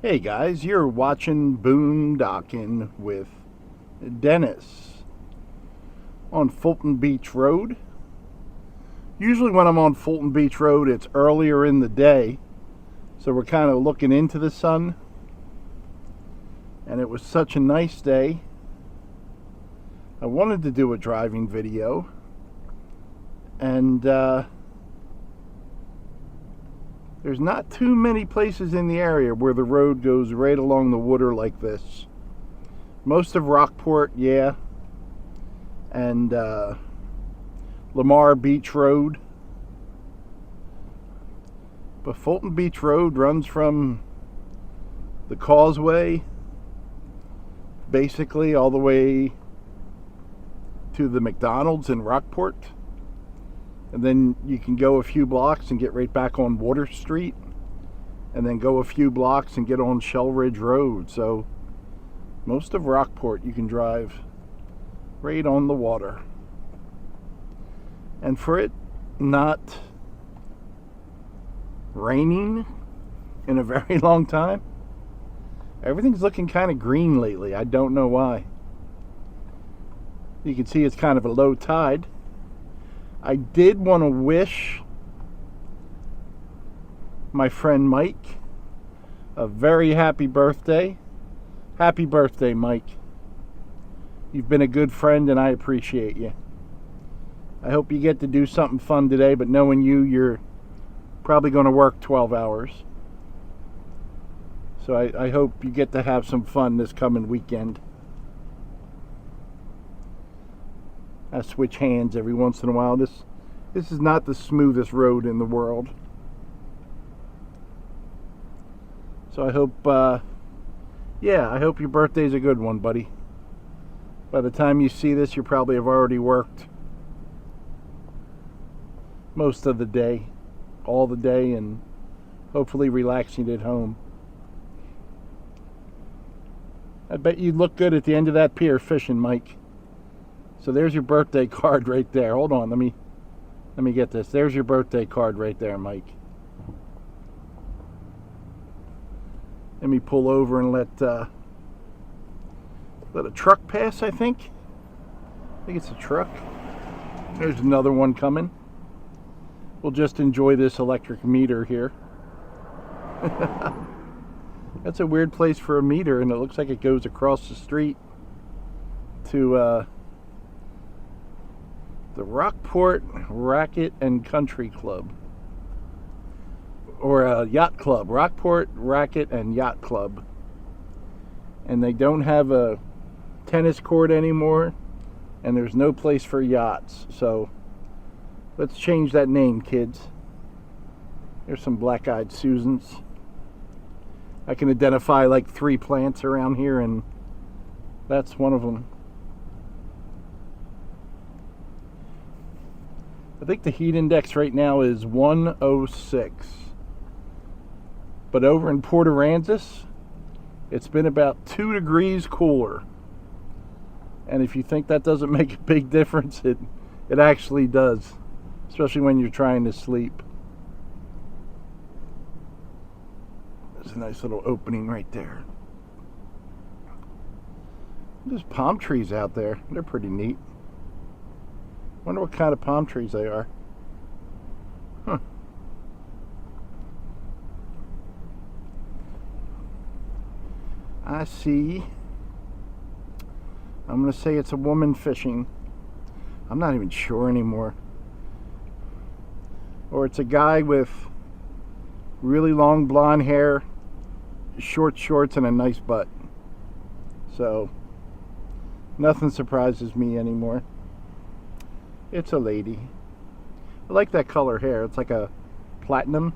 Hey guys, you're watching Boondocking with Dennis on Fulton Beach Road. Usually when I'm on Fulton Beach Road, it's earlier in the day, so we're kind of looking into the sun. And it was such a nice day. I wanted to do a driving video, and there's not too many places in the area where the road goes right along the water like this. Most of Rockport, yeah, and Lamar Beach Road. But Fulton Beach Road runs from the causeway basically all the way to the McDonald's in Rockport. And then you can go a few blocks and get right back on Water Street. And then go a few blocks and get on Shell Ridge Road. So most of Rockport you can drive right on the water. And for it not raining in a very long time, everything's looking kind of green lately. I don't know why. You can see it's kind of a low tide. I did want to wish my friend Mike a very happy birthday. Happy birthday, Mike. You've been a good friend and I appreciate you. I hope you get to do something fun today, but knowing you, you're probably going to work 12 hours. So I hope you get to have some fun this coming weekend. I switch hands every once in a while. This is not the smoothest road in the world. So I hope, I hope your birthday's a good one, buddy. By the time you see this, you probably have already worked most of the day, all the day, and hopefully relaxing at home. I bet you'd look good at the end of that pier fishing, Mike. So there's your birthday card right there. Hold on, let me get this. There's your birthday card right there, Mike. Let me pull over and let a truck pass, I think. I think it's a truck. There's another one coming. We'll just enjoy this electric meter here. That's a weird place for a meter, and it looks like it goes across the street to the Rockport Racket and Country Club, or a yacht club. Rockport Racket and Yacht Club. And they don't have a tennis court anymore, and there's no place for yachts. So let's change that name, kids. There's some black-eyed Susans. I can identify like 3 plants around here, and that's one of them. I think the heat index right now is 106. But over in Port Aransas, it's been about 2 degrees cooler. And if you think that doesn't make a big difference, it actually does. Especially when you're trying to sleep. There's a nice little opening right there. There's palm trees out there. They're pretty neat. Wonder what kind of palm trees they are. Huh. I see. I'm going to say it's a woman fishing. I'm not even sure anymore. Or it's a guy with really long blonde hair, short shorts, and a nice butt. So, nothing surprises me anymore. It's a lady. I like that color hair. It's like a platinum.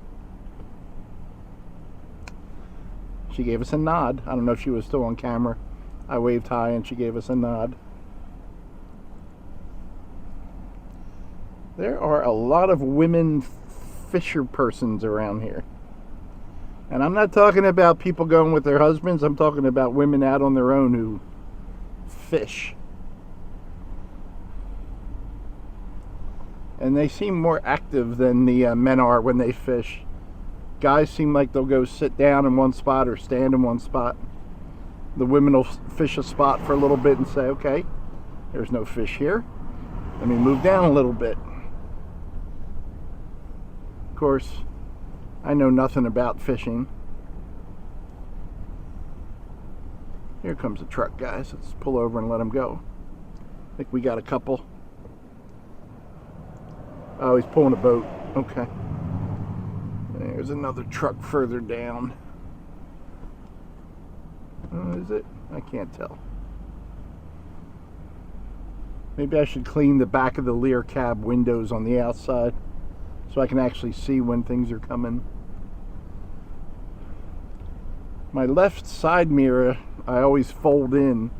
She gave us a nod. I don't know if she was still on camera. I waved hi and she gave us a nod. There are a lot of women fisher persons around here. And I'm not talking about people going with their husbands. I'm talking about women out on their own who fish. And they seem more active than the men are when they fish. Guys seem like they'll go sit down in one spot or stand in one spot. The women will fish a spot for a little bit and say, okay, there's no fish here. Let me move down a little bit. Of course, I know nothing about fishing. Here comes a truck, guys. Let's pull over and let him go. I think we got a couple. Oh, he's pulling a boat. Okay. There's another truck further down. Is it? I can't tell. Maybe I should clean the back of the Lear cab windows on the outside so I can actually see when things are coming. My left side mirror, I always fold in,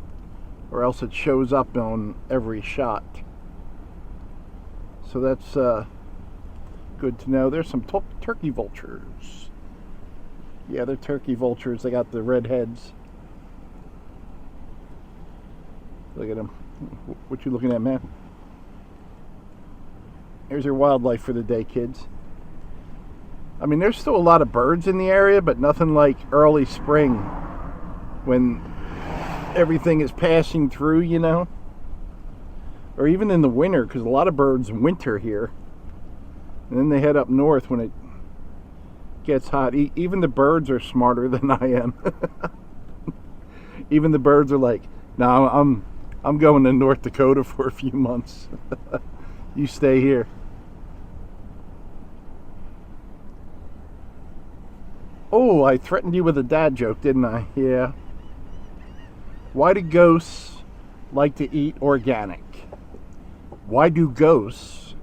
or else it shows up on every shot. So that's good to know. There's some turkey vultures. Yeah, they're turkey vultures. They got the red heads. Look at them. What you looking at, man? Here's your wildlife for the day, kids. I mean, there's still a lot of birds in the area, but nothing like early spring when everything is passing through, you know? Or even in the winter, because a lot of birds winter here. And then they head up north when it gets hot. Even the birds are smarter than I am. Even the birds are like, no, I'm going to North Dakota for a few months. You stay here. Oh, I threatened you with a dad joke, didn't I? Yeah. Why do ghosts like to eat organic? Why do ghosts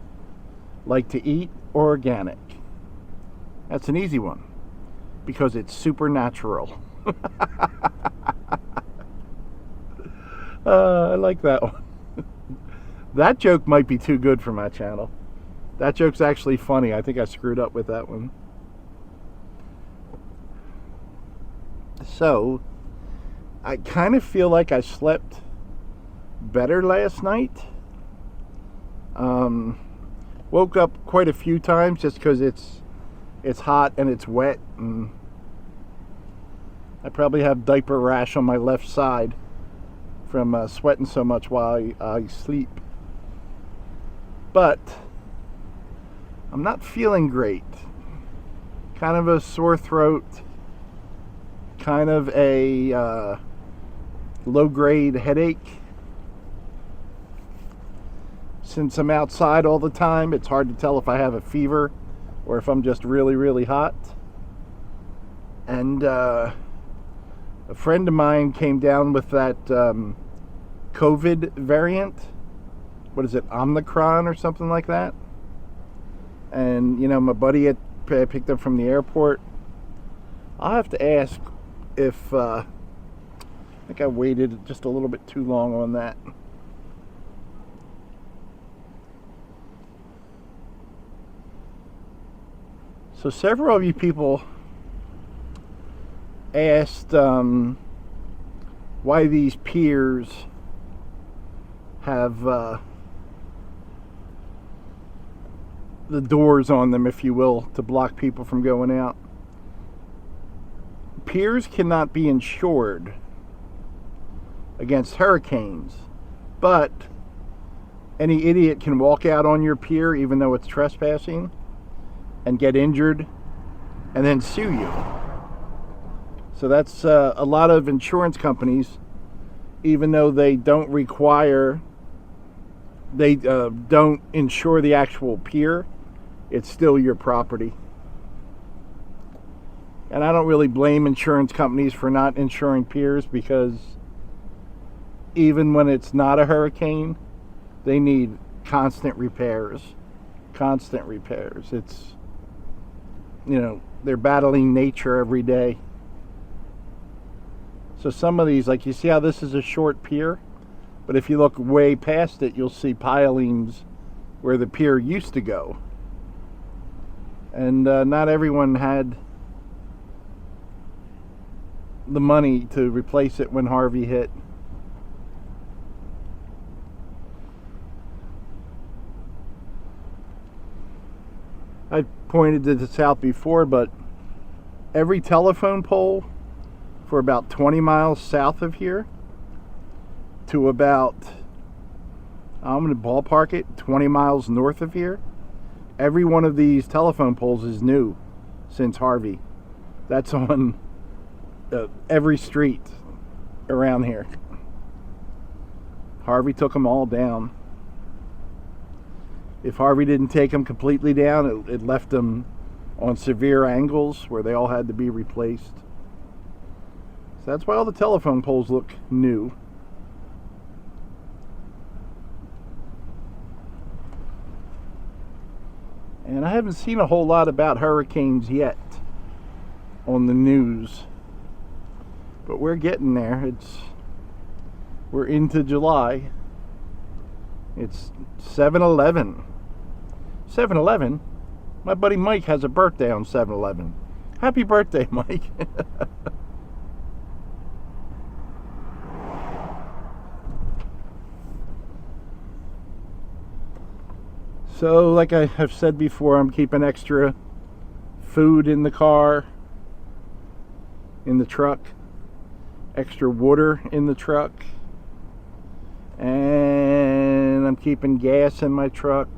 like to eat organic? That's an easy one. Because it's supernatural. I like that one. That joke might be too good for my channel. That joke's actually funny. I think I screwed up with that one. So, I kind of feel like I slept better last night. Woke up quite a few times just because it's hot and it's wet, and I probably have diaper rash on my left side from sweating so much while I sleep. But I'm not feeling great. Kind of a sore throat, kind of a low-grade headache. Since I'm outside all the time, it's hard to tell if I have a fever or if I'm just really, really hot. And a friend of mine came down with that COVID variant. What is it, Omicron or something like that? And, you know, my buddy had picked up from the airport. I'll have to ask if, I think I waited just a little bit too long on that. So several of you people asked why these piers have the doors on them, if you will, to block people from going out. Piers cannot be insured against hurricanes, but any idiot can walk out on your pier even though it's trespassing and get injured and then sue you. So that's a lot of insurance companies, even though they don't require, they don't insure the actual pier, it's still your property. And I don't really blame insurance companies for not insuring piers, because even when it's not a hurricane, they need constant repairs. Constant repairs. It's, you know, they're battling nature every day. So some of these, like, you see how this is a short pier? But if you look way past it, you'll see pilings where the pier used to go. And not everyone had the money to replace it when Harvey hit. I pointed to this out before, but every telephone pole for about 20 miles south of here to about, I'm going to ballpark it, 20 miles north of here. Every one of these telephone poles is new since Harvey. That's on every street around here. Harvey took them all down. If Harvey didn't take them completely down, it left them on severe angles where they all had to be replaced. So that's why all the telephone poles look new. And I haven't seen a whole lot about hurricanes yet on the news. But we're getting there. We're into July. It's 7/11. 7/11? My buddy Mike has a birthday on 7/11. Happy birthday, Mike. So, like I have said before, I'm keeping extra food in the car, in the truck, extra water in the truck, and I'm keeping gas in my truck.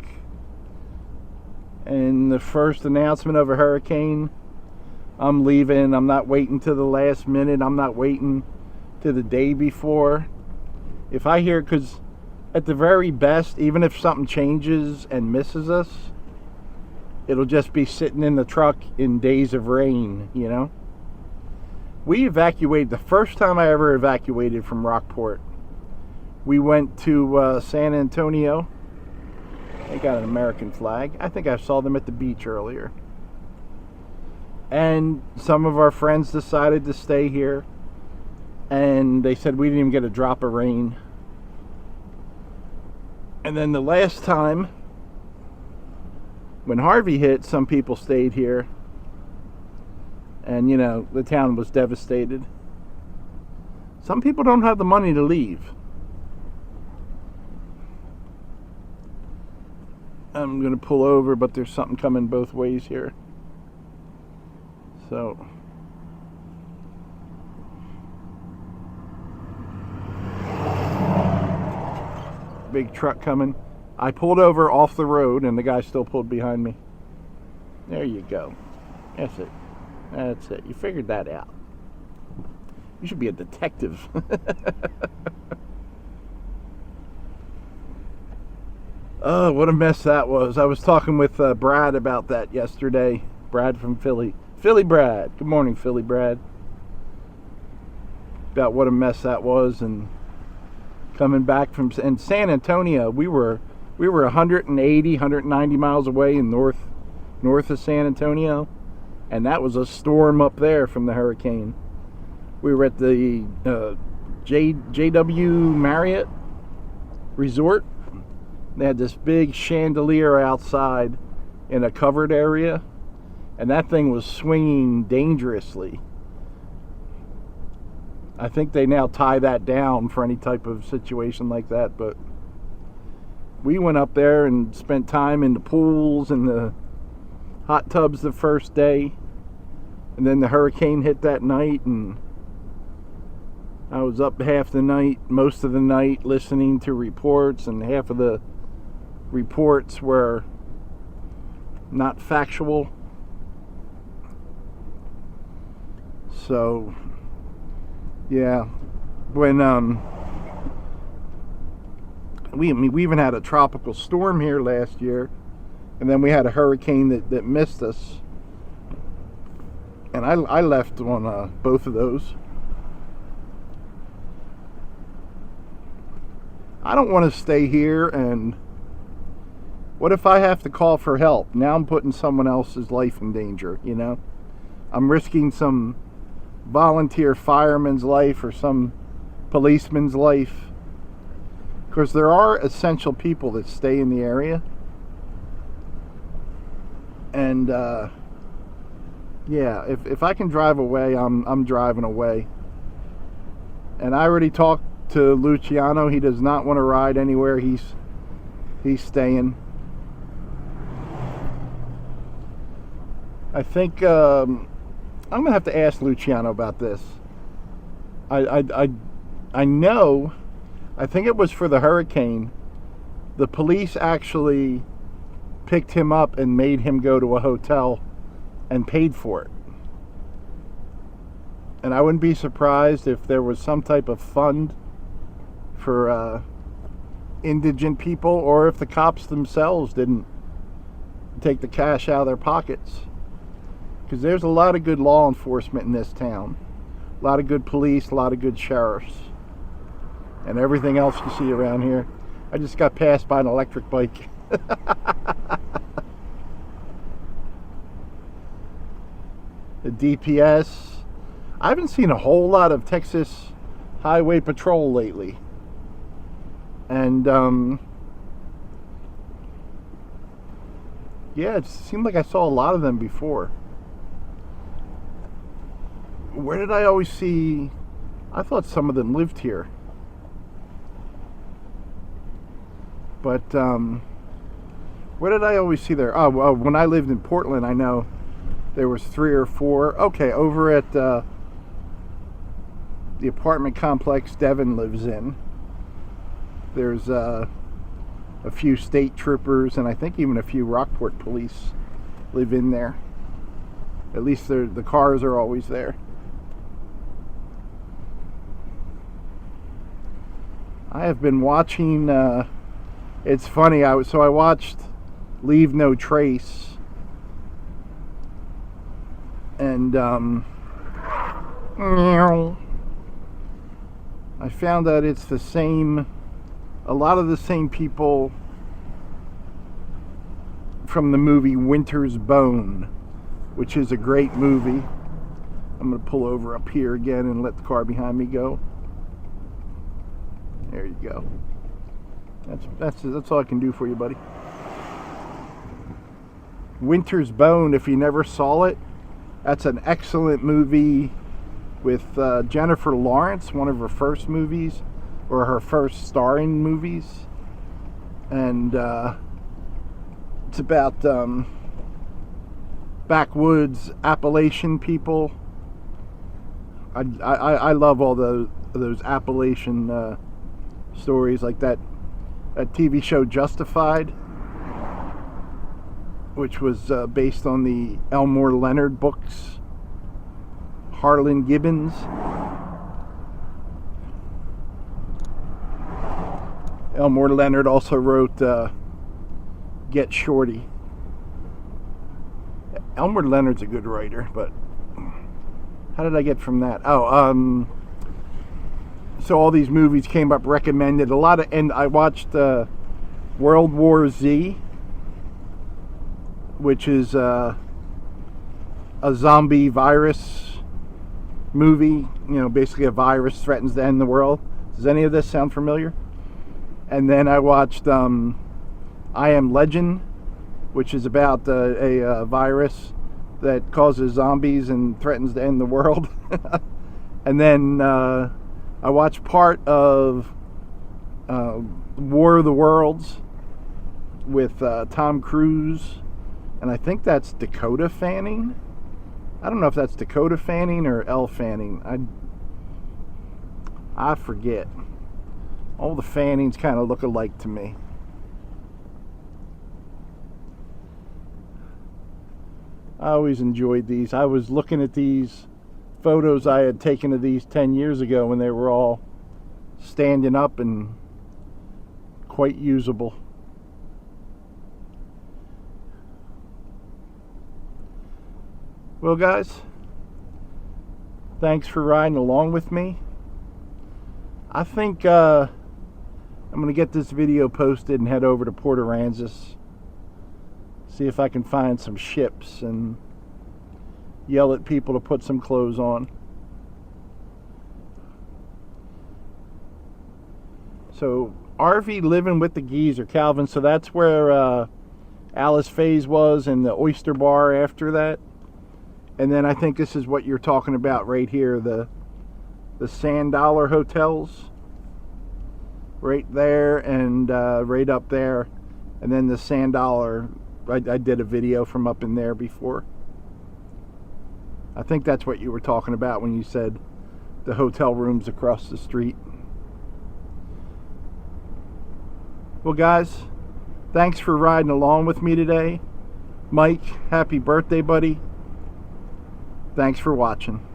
And the first announcement of a hurricane, I'm leaving. I'm not waiting to the last minute. I'm not waiting to the day before. If I hear, because at the very best, even if something changes and misses us, it'll just be sitting in the truck in days of rain, you know? We evacuated, the first time I ever evacuated from Rockport, we went to San Antonio. They got an American flag. I think I saw them at the beach earlier. And some of our friends decided to stay here. And they said we didn't even get a drop of rain. And then the last time, when Harvey hit, some people stayed here. And, you know, the town was devastated. Some people don't have the money to leave. I'm going to pull over, but there's something coming both ways here. So, big truck coming. I pulled over off the road, and the guy still pulled behind me. There you go. That's it. That's it. You figured that out. You should be a detective. Oh, what a mess that was. I was talking with Brad about that yesterday. Brad from Philly. Philly Brad. Good morning, Philly Brad. About what a mess that was. And coming back from in San Antonio, we were 180, 190 miles away in north of San Antonio. And that was a storm up there from the hurricane. We were at the JW Marriott Resort. They had this big chandelier outside in a covered area, and that thing was swinging dangerously. I think they now tie that down for any type of situation like that, but we went up there and spent time in the pools and the hot tubs the first day, and then the hurricane hit that night, and I was up half the night, most of the night, listening to reports, and half of the reports were not factual. So, yeah, when we even had a tropical storm here last year, and then we had a hurricane that missed us, and I left on both of those. I don't want to stay here, and what if I have to call for help? Now I'm putting someone else's life in danger, you know? I'm risking some volunteer fireman's life or some policeman's life. Because there are essential people that stay in the area. And, yeah, if I can drive away, I'm driving away. And I already talked to Luciano. He does not want to ride anywhere. He's staying. I think I'm gonna have to ask Luciano about this. I know. I think it was for the hurricane. The police actually picked him up and made him go to a hotel and paid for it. And I wouldn't be surprised if there was some type of fund for indigent people, or if the cops themselves didn't take the cash out of their pockets. Because there's a lot of good law enforcement in this town. A lot of good police, a lot of good sheriffs. And everything else you see around here. I just got passed by an electric bike. The DPS. I haven't seen a whole lot of Texas Highway Patrol lately. And, yeah, it seemed like I saw a lot of them before. Where did I always see? I thought some of them lived here. But, where did I always see there? Oh, well, when I lived in Portland, I know there was 3 or 4. Okay, over at the apartment complex Devin lives in, there's a few state troopers, and I think even a few Rockport police live in there. At least the cars are always there. I have been watching, it's funny, I watched Leave No Trace, and I found out it's the same, a lot of the same people from the movie Winter's Bone, which is a great movie. I'm going to pull over up here again and let the car behind me go. There you go. That's all I can do for you, buddy. Winter's Bone, if you never saw it, that's an excellent movie with Jennifer Lawrence, one of her first movies, or her first starring movies. And it's about backwoods Appalachian people. I love all those Appalachian stories, like that TV show Justified, which was based on the Elmore Leonard books. Harlan Gibbons. Elmore Leonard also wrote Get Shorty. Elmore Leonard's a good writer, but how did I get from that? Oh, so all these movies came up recommended. A lot of, and I watched World War Z, which is a zombie virus movie. You know, basically a virus threatens to end the world. Does any of this sound familiar? And then I watched I Am Legend, which is about a virus that causes zombies and threatens to end the world. And then I watched part of War of the Worlds with Tom Cruise, and I think that's Dakota Fanning. I don't know if that's Dakota Fanning or Elle Fanning. I forget. All the Fannings kind of look alike to me. I always enjoyed these. I was looking at these photos I had taken of these 10 years ago when they were all standing up and quite usable. Well, guys, thanks for riding along with me. I think I'm going to get this video posted and head over to Port Aransas. See if I can find some ships and yell at people to put some clothes on. So, RV Living with the Geezer, Calvin. So that's where Alice Faye's was, and the Oyster Bar after that. And then I think this is what you're talking about right here, the Sand Dollar hotels. Right there and right up there. And then the Sand Dollar, I did a video from up in there before. I think that's what you were talking about when you said the hotel rooms across the street. Well, guys, thanks for riding along with me today. Mike, happy birthday, buddy. Thanks for watching.